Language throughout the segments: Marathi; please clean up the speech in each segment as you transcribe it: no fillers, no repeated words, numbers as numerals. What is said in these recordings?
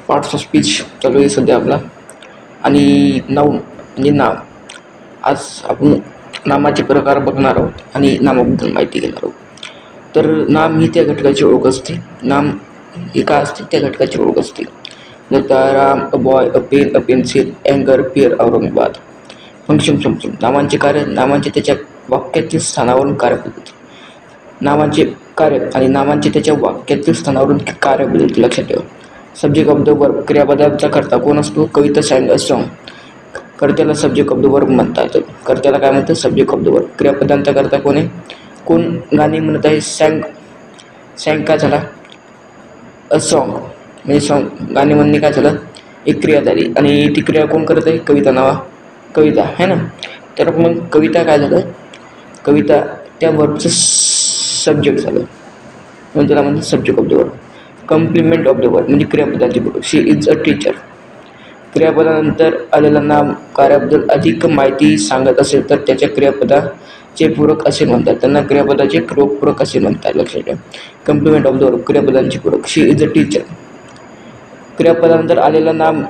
पार्ट्स ऑफ स्पीच चालू आहे सध्या आपला. आणि नाऊन म्हणजे नाव. आज आपण नामाचे प्रकार बघणार आहोत आणि नामाबद्दल माहिती घेणार आहोत. तर नाम ही त्या घटकाची ओळख असते. नाम ही काय असते? त्या घटकाची ओळख असते. जर Ram, a boy, a pen, a pencil, अँगर, पेर, औरंगाबाद. फंक्शन. नामांचे कार्य. नामांचे त्याच्या वाक्यातील स्थानावरून कार्यपद्धती. नामांचे कार्य आणि नामांचे त्याच्या वाक्यातील स्थानावरून कार्यपद्धती लक्षात ठेवा. Subject of the verb. क्रियापदाचा कर्ता कोण असतो? Kavita, sang, a song. कर्त्याला सब्जेक्ट ऑफ द वर्ब म्हणतात. कर्त्याला काय म्हणतात? Subject of the verb. क्रियापदांचा कर्ता कोण आहे? कोण गाणी म्हणत आहे? सॅंग काय झाला? अ सॉन्ग म्हणजे सॉन्ग. गाणी म्हणणे काय झालं? एक क्रिया झाली. आणि ती क्रिया कोण करत आहे? कविता है ना. तर मग कविता काय झालं? कविता त्या वर्बचं सब्जेक्ट झालं म्हणजे त्याला म्हणतात subject of the verb. Complement of the verb म्हणजे क्रियापदाची पूरक. शी इज अ टीचर. क्रियापदानंतर आलेलं नाम कार्याबद्दल अधिक माहिती सांगत असेल तर त्याच्या क्रियापदाचे पूरक असे म्हणतात. त्यांना क्रियापदाचे पूरक असे म्हणतात. लक्षात ठेवा. कम्प्लिमेंट ऑफ द वर्ब क्रियापदांची पूरक. शी इज अ टीचर. क्रियापदानंतर आलेलं नाम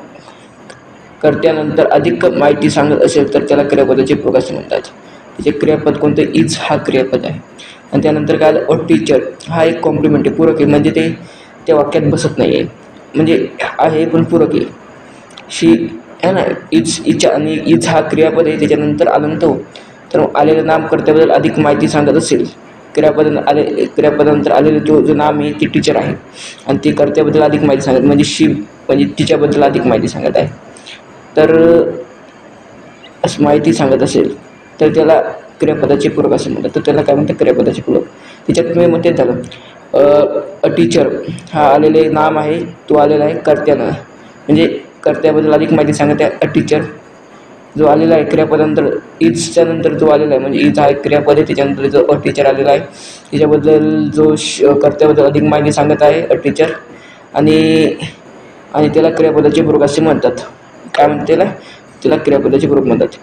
कर्त्यानंतर अधिक माहिती सांगत असेल तर त्याला क्रियापदाचे पूरक असे म्हणतात. त्याचे क्रियापद कोणतं? इज हा क्रियापद आहे. आणि त्यानंतर काय आलं? अ टीचर हा एक कॉम्प्लिमेंट आहे, पूरक आहे. म्हणजे ते त्या वाक्यात बसत नाही आहे, म्हणजे आहे पण पूरक आहे. शी आहे ना. इच्या आणि इज हा क्रियापद आहे. त्याच्यानंतर आलं तर आलेलं नाम कर्त्याबद्दल अधिक माहिती सांगत असेल. क्रियापदानंतर आलेलं जो नाम आहे ते टीचर आहे आणि ते कर्त्याबद्दल अधिक माहिती सांगत म्हणजे शी म्हणजे तिच्याबद्दल अधिक माहिती सांगत आहे. तर असं माहिती सांगत असेल तर त्याला क्रियापदाचे पूरक असे म्हणतात. तर त्याला काय म्हणतात? क्रियापदाचे पूरक. त्याच्यात मी तेच झालं. अ टीचर हा आलेले नाम आहे, तो आलेला आहे कर्त्यानं म्हणजे कर्त्याबद्दल अधिक माहिती सांगत आहे. अ टीचर जो आलेला आहे क्रियापदानंतर इजच्या नंतर जो आलेला आहे म्हणजे इज हा एक क्रियापद आहे. त्याच्यानंतर जो अ टीचर आलेला आहे त्याच्याबद्दल जो कर्त्याबद्दल अधिक माहिती सांगत आहे अ टीचर. आणि त्याला क्रियापदाचे पूरक असे म्हणतात. काय म्हणतात त्याला क्रियापदाचे पूरक म्हणतात.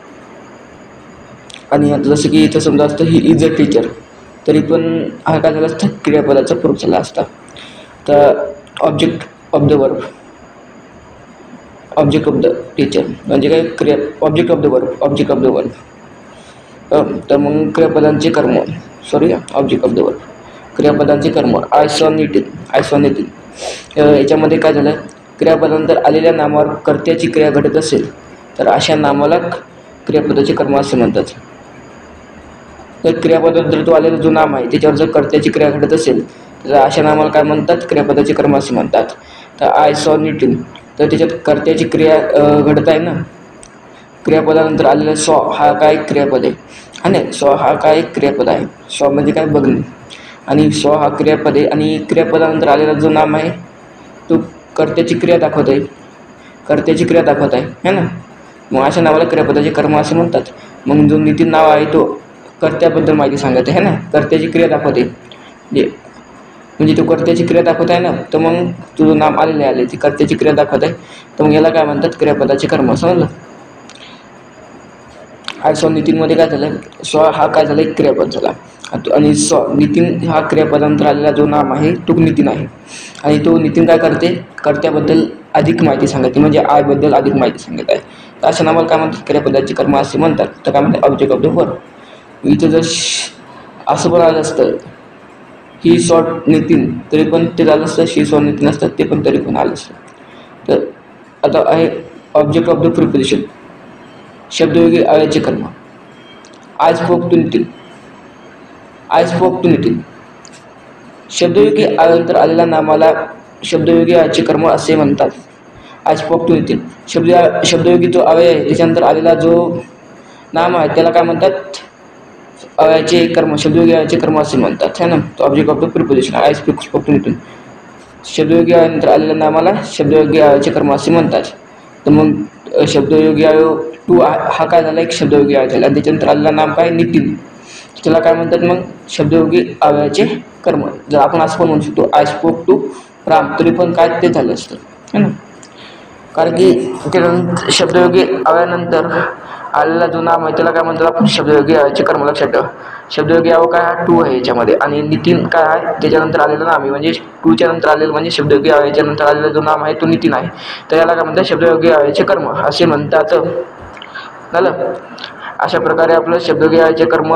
आणि आता जसं की इथं समजा असतं ही इज अ टीचर, तरी पण हा काय झाला असता? क्रियापदाचा पूरक झाला असता. तर object of the verb. Object of the teacher म्हणजे काय? Object of the verb. तर मग क्रियापदांचे कर्म. Object of the verb. क्रियापदांचे कर्म. आय सॉ नितीन. याच्यामध्ये काय झालं? क्रियापदानंतर आलेल्या नामावर कर्त्याची क्रिया घडत असेल तर अशा नामाला क्रियापदाचे कर्म असे म्हणतात. तर क्रियापदानंतर जो आलेला जो नाम आहे त्याच्यावर जर कर्त्याची क्रिया घडत असेल तर अशा नामाला काय म्हणतात? क्रियापदाचे कर्म असे म्हणतात. तर आय सॉ नितीन, तर त्याच्यात कर्त्याची क्रिया घडत आहे ना. क्रियापदानंतर आलेला सॉ हा काय क्रियापद आहे हा नाही. सॉ हा काय क्रियापद आहे. सॉ म्हणजे काय? बघणे. आणि सॉ हा क्रियापद आहे आणि क्रियापदानंतर आलेला जो नाम आहे तो कर्त्याची क्रिया दाखवत आहे है ना. मग अशा नावाला क्रियापदाचे कर्म असे म्हणतात. मग जो नितीन नाव आहे तो कर्त्याबद्दल माहिती सांगत आहे ना, कर्त्याची क्रिया दाखवते म्हणजे तो कर्त्याची क्रिया दाखवत आहे ना. तर मग तुझं नाम आले ती कर्त्याची क्रिया दाखवत आहे. तर मग याला काय म्हणतात? क्रियापदाचे कर्म. समजलं. आय सॉ नितीनमध्ये काय झालं? सॉ हा काय झाला? एक क्रियापद झाला. आणि सॉ नितीन हा क्रियापदानंतर आलेला जो नाम आहे तो नितीन आहे. आणि तो नितीन काय करते? कर्त्याबद्दल अधिक माहिती सांगते म्हणजे आयबद्दल अधिक माहिती सांगत आहे. तर अशा नामाला काय म्हणतात? क्रियापदाचे कर्म असे म्हणतात. तर काय म्हणतात? Object of the verb. इथं जर असं पण आलं असतं ही सॉ नितीन तरी पण ते झालं असतं. शी सॉ नितीन असतात ते पण तरी पण आलं असतं. तर आता आहे ऑब्जेक्ट ऑफ द प्रिपोजिशन. शब्दयोगी अव्ययाचे कर्म. I spoke to Nitin. शब्दयोगी अव्ययानंतर आलेल्या नामाला शब्दयोगी अव्ययाचे कर्म असे म्हणतात. I spoke to Nitin. शब्दयोगी जो अव्यय आहे त्याच्यानंतर आलेला जो नाम आहे त्याला काय म्हणतात? अव्ययाचे कर्म. शब्दयोगी अव्ययाचे कर्म असे म्हणतात है ना. Object of the preposition. I spoke to Nitin. शब्दयोगी अव्ययानंतर आलेल्या नामाला शब्दयोगी अव्ययाचे कर्म असे म्हणतात. तर मग शब्दयोगी अवयव टू हा काय झाला? एक शब्दयोगी अव्यय झाला. आणि त्याच्यानंतर आलेलं नाम काय? नितीन. त्याला काय म्हणतात? मग शब्दयोगी अव्ययाचे कर्म. जर आपण असं पण म्हणू शकतो आय स्पोक टू राम, तरी पण काय ते झालं असतं है ना. कारण की शब्दयोगी अव्ययानंतर आलेला जो नाम आहे त्याला काय म्हणतात आपण शब्दयोगी अव्ययाचे कर्म. लक्षात ठेवा, शब्दयोगी अवयव काय हा टू आहे याच्यामध्ये, आणि नितीन काय आहे त्याच्यानंतर आलेलं नाम आहे, म्हणजे टूच्या नंतर आलेलं म्हणजे शब्दयोगी अव्ययाच्या नंतर आलेला जो नाम आहे तो नितीन आहे, तर याला काय म्हणतात शब्दयोगी अव्ययाचे कर्म असे म्हणतात. झालं. अशा प्रकारे आपलं शब्दयोगी अव्ययाचे कर्म,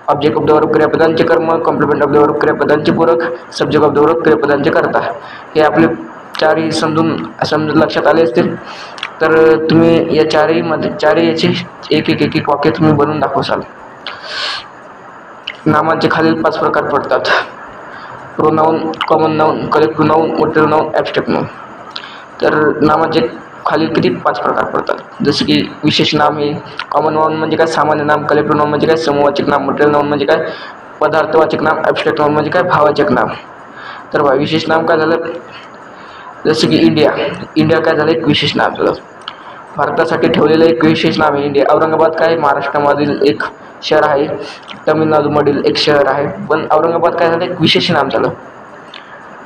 ऑब्जेक्ट ऑफ द वर्ब क्रियापदांचे कर्म, कॉम्प्लिमेंट ऑफ द वर्ब क्रियापदांचे पूरक, सब्जेक्ट ऑफ द वर्ब क्रियापदांचे कर्ता, हे आपले चारही समजून लक्षात आले असतील. तर तुम्ही या चारही याचे एक एक एक एक वाक्य तुम्ही बनवून दाखवसाल. नामांचे खालील 5 प्रकार पडतात: pronoun, common noun, collective noun, material noun, abstract noun. तर नामाचे खालील किती 5 प्रकार पडतात. जसे की विशेष नाम हे, कॉमन नाऊन म्हणजे काय सामान्य नाम, कलेक्टिव्ह नाऊन म्हणजे काय समूहवाचक नाम, मटेरियल नाऊन म्हणजे काय पदार्थवाचक नाम, ॲब्स्ट्रॅक्ट नाऊन म्हणजे काय भाववाचक नाम. तर विशेष नाम काय झालं, जसं की इंडिया काय झालं एक विशेष नाम झालं. भारतासाठी ठेवलेलं एक विशेष नाम आहे इंडिया. औरंगाबाद काय महाराष्ट्रामधील एक शहर आहे, तमिळनाडूमधील एक शहर आहे, पण औरंगाबाद काय झालं एक विशेष नाम झालं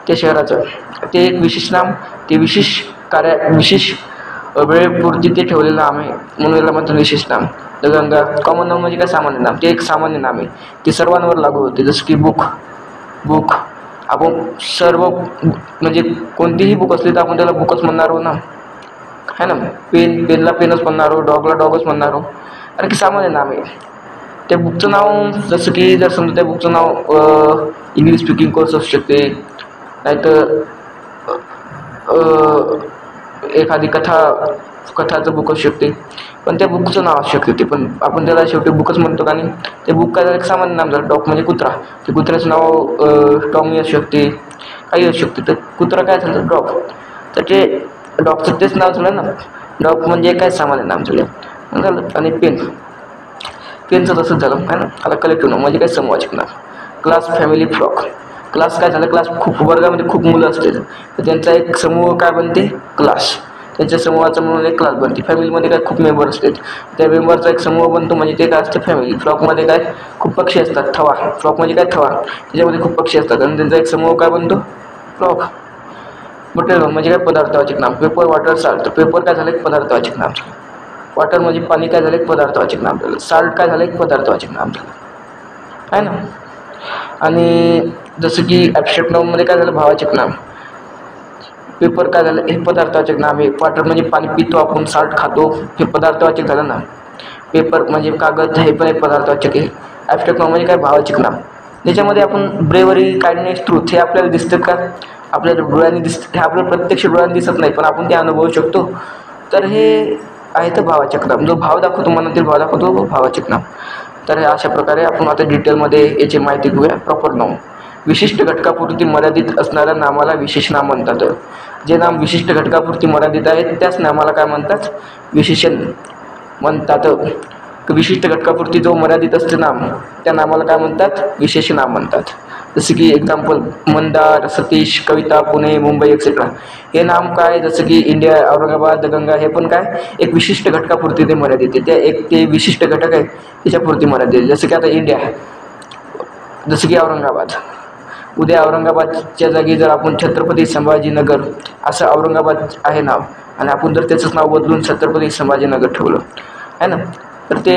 त्या शहराचं. ते एक विशेष नाम, ते विशेष विशेष वेळेपुरती ते ठेवलेलं नाम आहे, म्हणून याला म्हणतात विशेष नाम. गंगा, कॉमन नाम म्हणजे काय सामान्य नाम, ते एक सामान्य नाम आहे, ते सर्वांवर लागू होते. जसं की बुक आपण सर्व म्हणजे कोणतीही बुक असली तर आपण त्याला बुकच म्हणणार आहोत ना, है ना. पेनला पेनच म्हणणार आहोत, डॉगला डॉगच म्हणणार आहोत, अरे की सामान्य नाम आहे. त्या बुकचं नाव जसं की जर समजा त्या बुकचं नाव इंग्लिश स्पीकिंग कोर्स असू शकते, नाहीतर एखादी कथाचं बुक असू शकते, पण त्या बुकचं नाव असू शकते ते, पण आपण त्याला शेवटी बुकच म्हणतो. का नाही, ते बुक काय झालं एक सामान्य नाम झालं. डॉग म्हणजे कुत्रा, ते कुत्र्याचं नाव टॉमी असू शकते, काही असू शकते, तर कुत्रा काय झालं डॉग, तर ते डॉगचं तेच नाव झालं ना, डॉग म्हणजे काय सामान्य नाम झालं. आणि पेनचं तसंच झालं आहे ना. आता कलेक्टिव्ह नाम म्हणजे काय समूहवाचक नाम. Class, family, flock. क्लास काय झालं, क्लास खूप वर्गामध्ये खूप मुलं असतील तर त्यांचा एक समूह काय बनते क्लास, त्यांच्या समूहाचा म्हणून एक क्लास बनते. फॅमिलीमध्ये काय खूप मेंबर असतात, त्या मेंबरचा एक समूह बनतो म्हणजे ते काय असतं फॅमिली. फ्लॉकमध्ये काय खूप पक्षी असतात, थवा, फ्लॉक म्हणजे काय थवा, त्याच्यामध्ये खूप पक्षी असतात आणि त्यांचा एक समूह काय बनतो फ्लॉक. मटेरियल म्हणजे काय पदार्थवाचक नाम. Paper, water, salt. पेपर काय झालं एक पदार्थवाचक नाम झालं. वॉटर म्हणजे पाणी काय झालं एक पदार्थवाचक नाम झालं. साल्ट काय झालं एक पदार्थवाचक नाम झालं, आहे ना. आणि जसं की ॲब्स्ट्रॅक्ट नाऊनमध्ये काय झालं भाववाचक नाम. पेपर काय झालं हे पदार्थवाचक नाम आहे. वॉटर म्हणजे पाणी पितो आपण, साल्ट खातो, हे पदार्थवाचक झालं ना. पेपर म्हणजे कागद, हे पण एक पदार्थवाचक आहे. ॲब्स्ट्रॅक्ट नाऊन म्हणजे काय भाववाचक नाम. त्याच्यामध्ये आपण ब्रेवरी, काइंडनेस, ट्रूथ हे आपल्याला दिसतात का, आपल्या डोळ्यांनी दिसतं, हे आपल्याला प्रत्यक्ष डोळ्यांनी दिसत नाही पण आपण ते अनुभवू शकतो, तर हे आहे तर भाववाचक नाम. जो भाव दाखवतो, मनातील भाव दाखवतो भाववाचक नाम. तर अशा प्रकारे आपण आता डिटेलमध्ये याची माहिती घेऊया. प्रॉपर नाऊन, विशिष्ट घटकापुरती मर्यादित असणाऱ्या नामाला विशेष नाम म्हणतात. जे नाम विशिष्ट घटकापुरती मर्यादित आहेत त्याच नामाला काय म्हणतात विशेषण म्हणतात. विशिष्ट घटकापुरती जो मर्यादित असते नाम त्या नामाला काय म्हणतात विशेष नाम म्हणतात. जसं की एक्झाम्पल मंदार, सतीश, कविता, पुणे, मुंबई एक्सेट्रा. हे नाम काय जसं की इंडिया, औरंगाबाद, गंगा हे पण काय एक विशिष्ट घटकापुरती ते मर्यादित आहे. त्या एक ते विशिष्ट घटक आहे त्याच्यापुरती मर्यादित. जसं की आता इंडिया, जसं की औरंगाबाद. उद्या औरंगाबादच्या जागी जर आपण छत्रपती संभाजीनगर असं औरंगाबाद आहे नाव आणि आपण जर त्याचंच नाव बदलून छत्रपती संभाजीनगर ठेवलं आहे ना, तर ते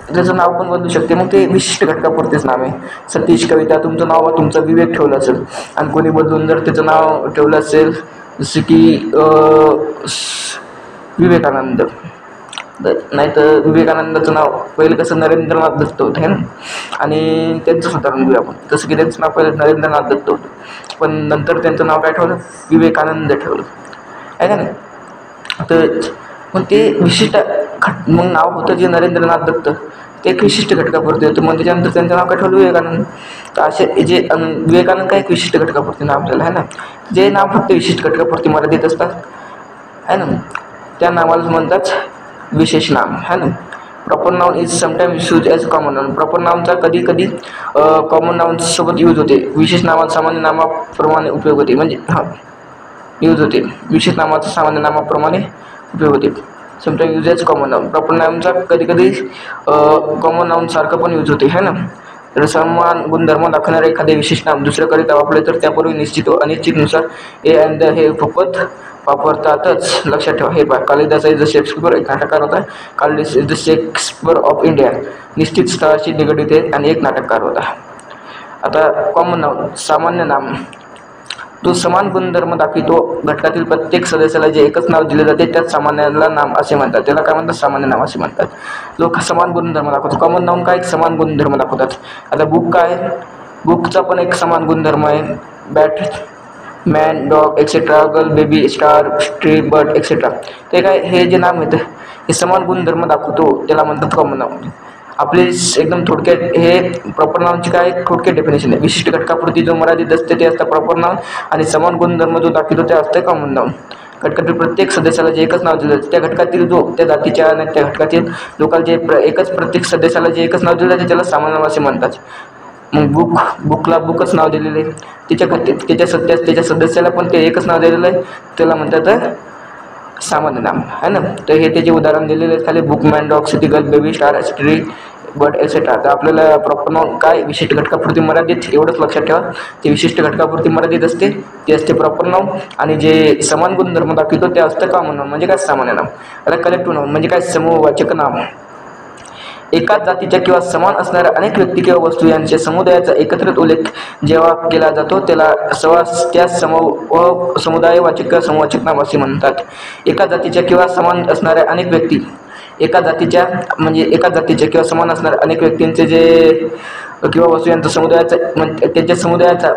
त्याचं नाव पण बदलू शकते. मग ते विशिष्ट घटकापुरतेच नाव आहे. सतीश, कविता तुमचं नाव तुमचा विवेक ठेवलं असेल आणि कोणी बदलून जर त्याचं नाव ठेवलं असेल जसं की विवेकानंद, नाही तर विवेकानंदाचं नाव पहिलं कसं नरेंद्रनाथ दत्त होतं आहे ना, आणि त्यांचंच उदाहरण घेऊया आपण. जसं की त्यांचं नाव पहिलं नरेंद्रनाथ दत्त होतं पण नंतर त्यांचं नाव काय ठेवलं विवेकानंद ठेवलं आहे का नाही. तर मग ते विशिष्ट मग नाव होतं जे नरेंद्रनाथ दत्त ते एक विशिष्ट घटकापुरते होतं, मग त्याच्यानंतर त्यांचं नाव काय ठेवलं विवेकानंद. तर असे जे विवेकानंद काय एक विशिष्ट घटकापुरते नाव आपल्याला आहे ना, जे नाव फक्त विशिष्ट घटकापुरती मर्यादित असतात आहे ना त्या नावाला म्हणतात विशेष नाम आहे ना. Proper noun is sometimes use as common noun. Proper नाउनचा कधी कधी कॉमन नाउनसोबत यूज होते. विशेष नावाचा सामान्य नामाप्रमाणे उपयोग होते, म्हणजे यूज होते. विशेष नावाचा सामान्य नामाप्रमाणे उपयोग होते. Sometime use as common noun. Proper नाउनचा कधी कधी कॉमन नाउनसारखं पण यूज होते आहे ना. तर समान गुणधर्म दाखवणारे एखादे विशेष नाम दुसऱ्याकरिता वापरले तर त्यापूर्वी निश्चित व अनिश्चितनुसार ए अँड द हे उपपद वापरतातच. लक्षात ठेवा. हे पहा, कालिदास इज द शेक्सपियर एक नाटककार होता. Kalidas is the Shakespeare of India निश्चित स्थळाशी निगडीत आहे आणि एक नाटककार होता. आता कॉमन नाउन, सामान्य नाम. तो समान गुणधर्म दाखवितो. घटकातील प्रत्येक सदस्याला जे एकच नाव दिले जाते त्याच सामान्याला नाम असे म्हणतात. त्याला काय म्हणतात? सामान्य नाम असे म्हणतात. लोक समान गुणधर्म दाखवतात. कॉमन नाउन काय? समान गुणधर्म दाखवतात. आता बुक काय? बुकचा पण एक समान गुणधर्म आहे. Bat, man, dog etcetera, girl, baby, star, tree, bird etcetera. ते काय? हे जे नाम येतं हे समान गुणधर्म दाखवतो, त्याला म्हणतात कॉमन नाउन. आपले एकदम थोडक्यात हे प्रॉपर नाउनची काय थोडक्यात डेफिनेशन आहे. विशिष्ट घटकापुरती जो मर्यादित असते ते असतं प्रॉपर नाउन आणि समान गुणधर्म जो दाखवतो ते असतं कॉमन नाउन. घटकातील प्रत्येक सदस्याला जे एकच नाव दिलं जाते, त्या घटकातील जो त्या जातीच्या आणि त्या घटकातील लोकांना जे एकच प्रत्येक सदस्याला जे एकच नाव दिलं जाते त्याला सामान्य नाव असे म्हणतात. मग बुकला बुकच नाव दिलेलं आहे. त्याच्या सदस्याला पण ते एकच नाव दिलेलं आहे, त्याला म्हणतात सामान्य नाम आहे ना. तर हे त्याचे उदाहरण दिलेले आहेत खाली. Book, man, dog, city, girl, baby, star, tree, bird etcetera. तर आपल्याला प्रॉपर नाउन काय? विशिष्ट घटकापुरती मर्यादित, एवढंच लक्षात ठेवा. ते विशिष्ट घटकापुरती मर्यादित असते, ते असते प्रॉपर नाउन. आणि जे समान गुणधर्म दाखवतो ते असतं कॉमन नाउन. म्हणजे काय? सामान्य नाम. आता कलेक्टिव्ह नाउन म्हणजे काय? समूहवाचक नाम. एकाच जातीच्या किंवा समान असणाऱ्या अनेक व्यक्ती किंवा वस्तू यांच्या समुदायाचा एकत्रित उल्लेख जेव्हा केला जातो त्याला त्या समुदायवाचक किंवा समूहवाचक नाम असे म्हणतात. एका जातीच्या किंवा समान असणाऱ्या अनेक व्यक्ती, एका जातीच्या किंवा समान असणाऱ्या अनेक व्यक्तींचे जे किंवा वस्तू यांचा त्यांच्या समुदायाचा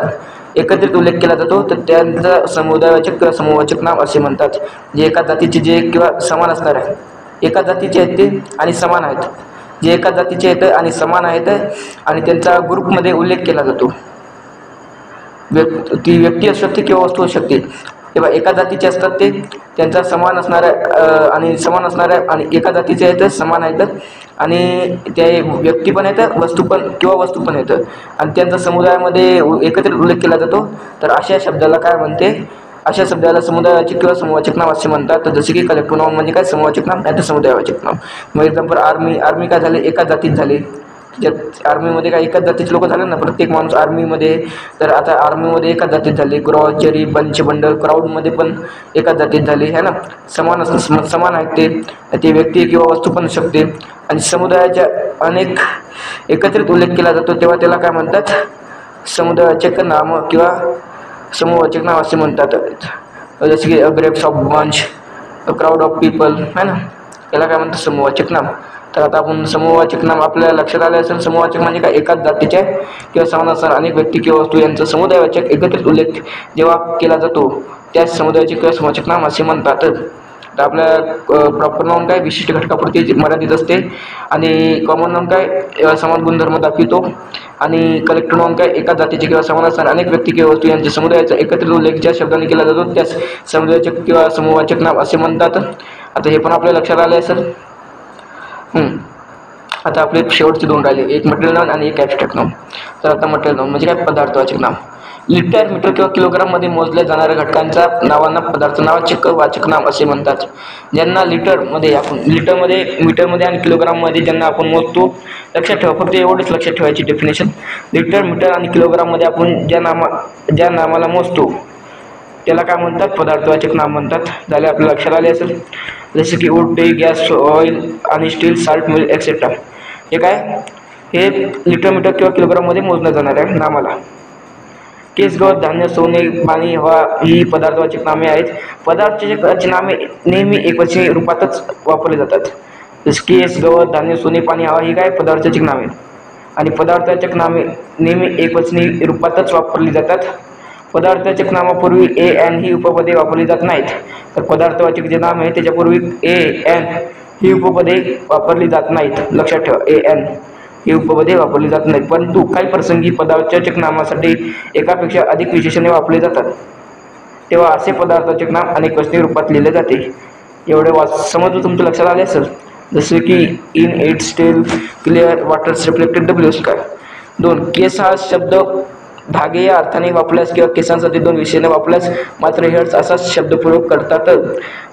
एकत्रित उल्लेख केला जातो तर त्यांचा समुदायवाचक किंवा समूहवाचक नाम असे म्हणतात. जे एका जातीचे जे किंवा समान असणाऱ्या, एका जातीचे आहेत ते आणि समान आहेत, जे एका जातीचे आहेत आणि समान आहेत आणि त्यांचा ग्रुपमध्ये उल्लेख केला जातो. ती व्यक्ती असू शकते किंवा वस्तू असू शकते. तेव्हा एका जातीचे असतात ते, त्यांचा समान असणाऱ्या आणि एका जातीचे आहेत, समान आहेत आणि त्या व्यक्ती पण आहेत, वस्तू पण आहेत आणि त्यांचा समुदायामध्ये एकत्रित उल्लेख केला जातो. तर अशा शब्दाला काय म्हणते? अशा शब्दाला समुदायवाचक किंवा समूहवाचक नाम असे म्हणतात. तर जसे की कलेक्टिव्ह नाउन म्हणजे काय? समूहवाचक नाम नाही तर समुदायवाचक नाम. मग एक्झाम्पल आर्मी काय झाले? एकाच जातीत झाले. त्याच्यात आर्मीमध्ये काय एकाच जातीचे लोक झाले ना, प्रत्येक माणूस आर्मीमध्ये. तर आता आर्मीमध्ये एकाच जातीत झाले. ग्रॉसरी, बंच, बंडल, क्राऊडमध्ये पण एकाच जातीत झाले आहे ना. समान आहेत ते व्यक्ती किंवा वस्तू पण असू शकते आणि समुदायाच्या अनेक एकत्रित उल्लेख केला जातो तेव्हा त्याला काय म्हणतात? समुदायवाचक नाम किंवा समूहवाचक नाम असे म्हणतात. जसे की grapes of bunch, crowd of people है ना, याला काय म्हणतात? समूहवाचक नाम. तर आता आपण समूहवाचक नाम आपल्या लक्षात आले असेल. समूहवाचक म्हणजे काय? एकाच जातीच्या किंवा समान असणाऱ्या अनेक व्यक्ती किंवा वस्तू यांचा समुदायवाचक एकत्रित उल्लेख जेव्हा केला जातो त्याच समुदायाचे किंवा समूहवाचक नाम असे म्हणतात. तर आपल्या प्रॉपर नाउन काय? विशिष्ट घटकापुरती मर्यादित असते आणि कॉमन नाउन काय? समान गुणधर्म दाखवितो आणि कलेक्टिव्ह नाउन काय? एका जातीचे किंवा समान असणाऱ्या अनेक व्यक्ती किंवा वस्तू यांच्या समुदायाचा एकत्रित उल्लेख ज्या शब्दाने केला जातो त्यास समुदायवाचक किंवा समूहवाचक नाम असे म्हणतात. आता हे पण आपल्या लक्षात आले असेल. आता आपले शेवटचे दोन राहिले, एक मटेरियल नाउन आणि एक ॲब्स्ट्रॅक्ट नाउन. तर आता मटेरियल नाउन म्हणजे काय? पदार्थवाचक नाम. लिटर, मीटर किंवा किलोग्राममध्ये मोजल्या जाणाऱ्या घटकांच्या नावांना पदार्थ नावाचक वाचक नाम असे म्हणतात. ज्यांना लिटरमध्ये, मीटरमध्ये आणि किलोग्राममध्ये ज्यांना आपण मोजतो, लक्षात ठेवा, फक्त एवढंच लक्षात ठेवायची डेफिनेशन. लिटर, मीटर आणि किलोग्राममध्ये आपण ज्या नामाला मोजतो त्याला काय म्हणतात? पदार्थवाचक नाम म्हणतात. झाले आपल्या लक्षात आले असेल. जसे की वूड, टी, गॅस, ऑइल आणि स्टील, साल्ट, मिल्क एक्सेट्रा. हे काय? हे लिटर, मीटर किंवा किलोग्राममध्ये मोजल्या जाणाऱ्या नामाला. केस, गवत, धान्य, सोने, पाणी, हवा ही पदार्थवाचक नामे आहेत. पदार्थवाचक नामे नेहमी एकवचनी रूपातच वापरली जातात. जसे केस, गवत, धान्य, सोने, पाणी, हवा ही काय? पदार्थवाचक नामे आणि पदार्थवाचक नामे नेहमी एकवचनी रूपातच वापरली जातात. पदार्थवाचक नामापूर्वी ए एन ही उपपदे वापरली जात नाहीत. तर पदार्थवाचक जे नाम आहे त्याच्यापूर्वी ए एन ही उपपदे वापरली जात नाहीत. लक्षात ठेवा, ए एन ही उपपदे वापरली जात नाहीत. परंतु काही प्रसंगी पदार्थवाचक नामासाठी एकापेक्षा अधिक विशेषणे वापरली जातात तेव्हा असे पदार्थवाचक नाम अनेकवचनी रूपात लिहिले जाते. एवढे समजून तुमच्या लक्षात आले असेल. जसे की in, it, steel, clear, water, reflected, blue sky. 2. केस हा शब्द धागे या अर्थाने वापरल्यास किंवा केसांसाठी 2 विशेषणे वापरल्यास मात्र हेअर्स असा शब्दप्रयोग करतात.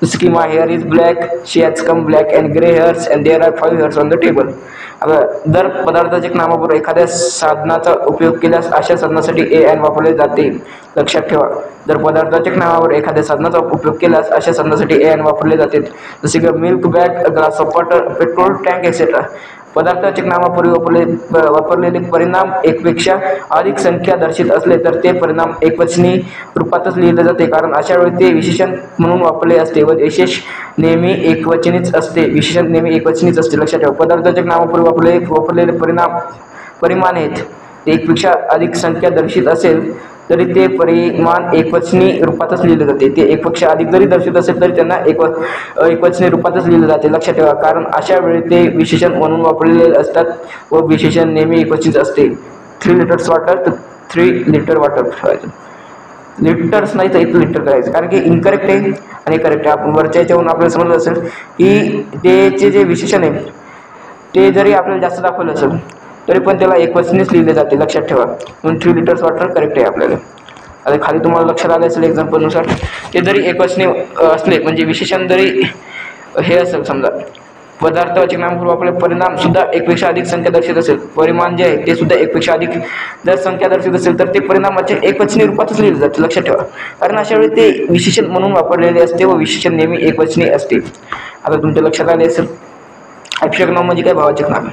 जसं की my hair is black, she has come black and grey hairs and there are 5 hairs on the table. दर पदार्थाच्या नामाबरोबर एखाद्या साधनाचा उपयोग केल्यास अशा साधनासाठी एन वापरले जाते. लक्षात ठेवा, जर पदार्थाच्या नावावर एखाद्या साधनाचा उपयोग केल्यास अशा साधनासाठी एन वापरले जाते. जसे की milk bag, glass of water, petrol tank etcetera. पदार्थाच्या नावापूर्वी वापरलेले परिणाम एकपेक्षा अधिक संख्या दर्शित असले तर ते परिणाम एकवचनी रूपातच लिहिले जाते, कारण अशा वेळी ते विशेषण म्हणून वापरले असते व विशेष नेहमी एकवचनीच असते. विशेषण नेहमी एकवचनीच असते. लक्षात ठेवा, पदार्थाच्या नावापूर्वी वापरलेले परिमाण आहेत ते एकपेक्षा अधिक संख्या दर्शित असेल तरी ते परिमाण एकवचनी रूपातच लिहिले जाते. ते एकपेक्षा अधिक जरी दर्शित असेल तरी त्यांना एकवचनी रूपातच लिहिले जाते. लक्षात ठेवा, कारण अशा वेळी ते विशेषण म्हणून वापरलेले असतात व विशेषण नेहमी एकवचनीच असते. 3 लिटर्स वॉटर तर 3 लिटर वॉटर ठेवायचं. लिटर्स नाही तर 1 लिटर करायचं, कारण की इनकरेक्ट आहे आणि करेक्ट आहे. आपण वरच्या याच्यावरून आपल्याला समजलं असेल की त्याचे जे विशेषण आहे ते जरी आपल्याला जास्त दाखवलं असेल तरी पण त्याला एकवचनीच लिहिले जाते. लक्षात ठेवा, म्हणून 3 लिटर्स वॉटर करेक्ट आहे आपल्याला. आता खाली तुम्हाला लक्षात आलं असेल एक्झाम्पलनुसार, ते जरी एकवचनी असले म्हणजे विशेषण जरी हे असेल, समजा पदार्थाचे नामपूर्वी आपले परिणाम सुद्धा एकपेक्षा अधिक संख्या दर्शित असेल, परिमाण जे आहे ते सुद्धा एकपेक्षा अधिक जर संख्या दर्शित असेल तर ते परिणामाचे एकवचनी रूपातच लिहिले जाते. लक्षात ठेवा, कारण अशा वेळी ते विशेषण म्हणून वापरलेले असते व विशेषण नेहमी एकवचनी असते. आता तुमच्या लक्षात आले असेल, ॲब्स्ट्रॅक्ट नाउन म्हणजे काय? भावाचक नाम,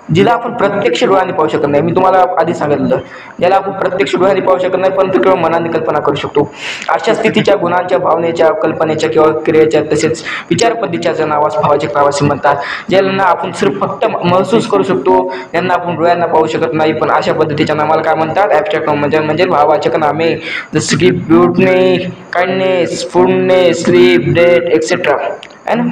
जिला आपण प्रत्यक्ष डोळ्यांनी पाहू शकत नाही. मी तुम्हाला आधी सांगितलं, ज्याला आपण प्रत्यक्ष डोळ्यांनी पाहू शकत नाही परंतु केवळ मनाने कल्पना करू शकतो. अशा स्थितीच्या गुणांच्या, भावनेच्या, कल्पनेच्या किंवा क्रियेच्या तसेच विचारपद्धतीच्या नावास भावाचक नाव असे म्हणतात. ज्यांना आपण सिर्फ फक्त महसूस करू शकतो, ज्यांना आपण डोळ्यांना पाहू शकत नाही, पण अशा पद्धतीच्या नावाला काय म्हणतात? ॲब्स्ट्रॅक्ट नाउन म्हणजे भावाचक नामे. जसं की ब्युटने, kindness, foodness, sleep, date etcetera है ना.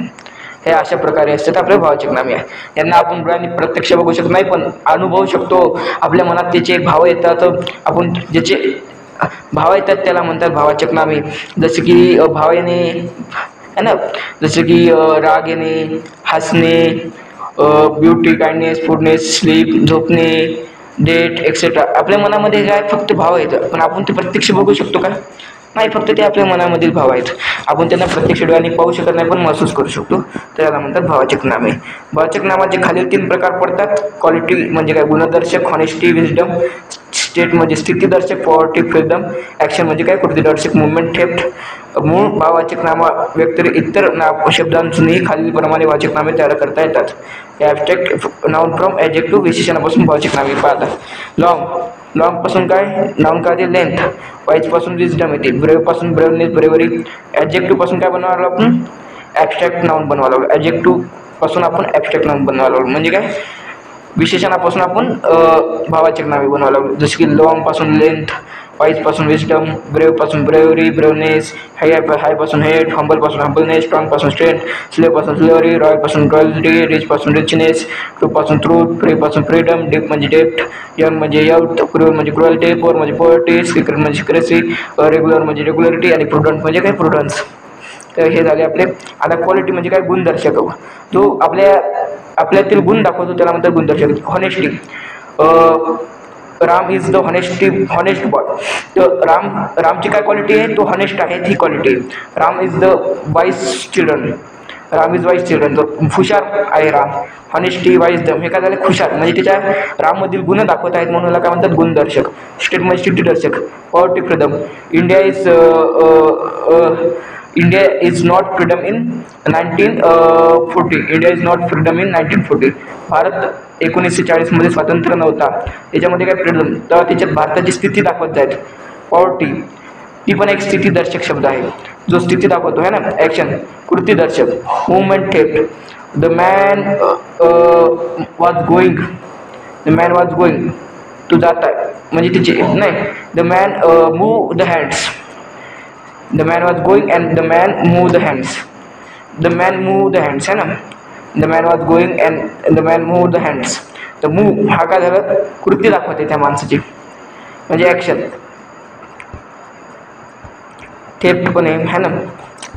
हे अशा प्रकारे असतात आपले भावाचक नामे. यांना आपण डोळ्यांनी प्रत्यक्ष बघू शकत नाही पण अनुभवू शकतो. आपल्या मनात त्याचे भाव येतात, आपण ज्याचे भाव येतात त्याला म्हणतात भावाचक नामे. जसे की भाव येणे है ना, जसे की राग येणे, हसणे, ब्युटी, काइंडनेस, फूडनेस, स्लीप, झोपणे, डेट एक्सेट्रा. आपल्या मनामध्ये काय फक्त भाव येतात पण आपण ते प्रत्यक्ष बघू शकतो का? नाही, फक्त ते आपल्या मनामधील भाव आहेत. आपण त्यांना प्रत्यक्ष डोळ्यांनी पाहू शकत नाही पण महसूस करू शकतो. त्याला म्हणतात भावाचक नामे. भावाचक नामाचे खालील 3 प्रकार पडतात. क्वालिटी म्हणजे काय? गुणदर्शक, हॉनेस्टी, विजडम. स्टेट म्हणजे स्थितीदर्शक, पॉवर्टी, फ्रीडम. ॲक्शन म्हणजे काय? कृतीदर्शक, मुवमेंट, थेफ्ट. मूळ भावाचक नामा व्यतिरिक्त इतर शब्दांतूनही खालीलप्रमाणे वाचक नामे तयार करता येतात. ॲब्स्ट्रॅक्ट नाउन फ्रॉम ॲडजेक्टिव्ह, विशेषणापासून भावाचक नामे पाहता. लॉंग पासून काय? नाउन काय? लेंथ. वाईज पासून विजडम येते. ब्रेव पासून ब्रेवनेस, ब्रेवरी. ॲडजेक्टिव्ह पासून काय बनवायला आपण? ॲब्स्ट्रॅक्ट नाउन बनवायला लागलो. ॲडजेक्टिव्ह पासून आपण ॲब्स्ट्रॅक्ट नाउन बनवायला लागलो. म्हणजे काय? विशेषणापासून आपण भावाचक नावे बनवायला लागलो. जसे की लॉंग पासून लेंथ, वाईज पासून विजडम, ब्रेव पासून ब्रेवरी, ब्रेवनेस, हाय पासून हेड, हंबल पासून हंबलनेस, स्ट्रॉंग पासून स्ट्रेंथ, स्लेव पासून स्लेवरी, रॉयल पासून रॉयल्टी, रिच पासून रिचनेस, ट्रू पासून ट्रूथ, फ्री पासून फ्रीडम, डीप म्हणजे डेप्थ, यंग म्हणजे यथ, क्रूअल म्हणजे क्रुअल्टी, पोअर म्हणजे पॉवर्टी, सिक्रेट म्हणजे सिक्रेसी, रेग्युलर म्हणजे रेग्युलरिटी आणि प्रुडंट म्हणजे काय? प्रुडन्स. तर हे झाले आपले. आता क्वालिटी म्हणजे काय? गुणदर्शक. जो आपल्यातील गुण दाखवतो त्याला म्हणतात गुणदर्शक. Honesty. Ram is the honest boy. तर रामची काय क्वालिटी आहे? तो हॉनेस्ट आहे, ही क्वालिटी आहे. Ram is the wise children. Ram is wise children. तर हुशार आहे राम. हॉनेस्टी, वाईजडम हे काय झालं? खुशाल. म्हणजे त्याच्या राममधील गुण दाखवत आहेत म्हणून काय म्हणतात? गुणदर्शक. स्टेट म्हणजे स्थितीदर्शक. Poverty, freedom. India is not freedom in 1940. India is not freedom in 1940. Bharat 1940 मध्ये स्वातंत्र्य नव्हता. त्याच्यामध्ये काय? फ्रीडम. तर त्याच्यात भारताची स्थिती दाखवत आहेत. पॉवर्टी ती पण एक स्थितीदर्शक शब्द आहे जो स्थिती दाखवतो है ना. ॲक्शन, कृतीदर्शक. Movement, theft. The man was going to जात आहे म्हणजे तिचे नाही. The man move the hands. The man was going and the man moved the hands. The man moved the hands है ना. The man was going and the man moved the hands. तर मूव हा काय झालं? कृती दाखवते त्या माणसाची म्हणजे ॲक्शन. थेफ्ट पण आहे ना.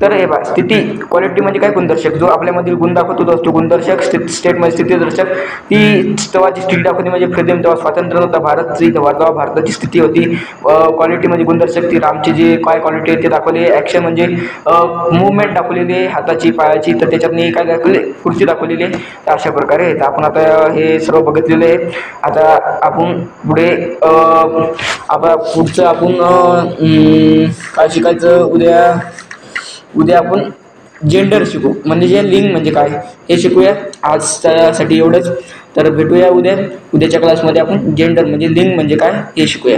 तर हे बघा, स्थिती क्वालिटी म्हणजे काय, गुणदर्शक. जो आपल्यामधील गुण दाखवतो तो असतो गुणदर्शक. स्टेटमध्ये स्थितीदर्शक. ती तेव्हाची स्थिती दाखवते म्हणजे फ्रीडम, तेव्हा स्वातंत्र्य नव्हतं. भारतची तेव्हा भारताची स्थिती होती. क्वालिटी म्हणजे गुणदर्शक, ती रामची जी काय क्वालिटी आहे ते दाखवली. ॲक्शन म्हणजे मुवमेंट दाखवलेली आहे हाताची पायाची, तर त्याच्यात मी काय दाखवले, खुर्ची दाखवलेली आहे. तर अशा प्रकारे आहे. तर आपण आता हे सर्व बघितलेलं आहे. आता आपण पुढे आता पुढचं आपण काय शिकायचं, उद्या आपण जेंडर शिकू, म्हणजे जे लिंग म्हणजे काय हे शिकूया. आज त्यासाठी एवढंच. तर भेटूया उद्याच्या क्लासमध्ये आपण जेंडर म्हणजे लिंग म्हणजे काय हे शिकूया.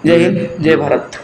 जय हिंद, जय भारत.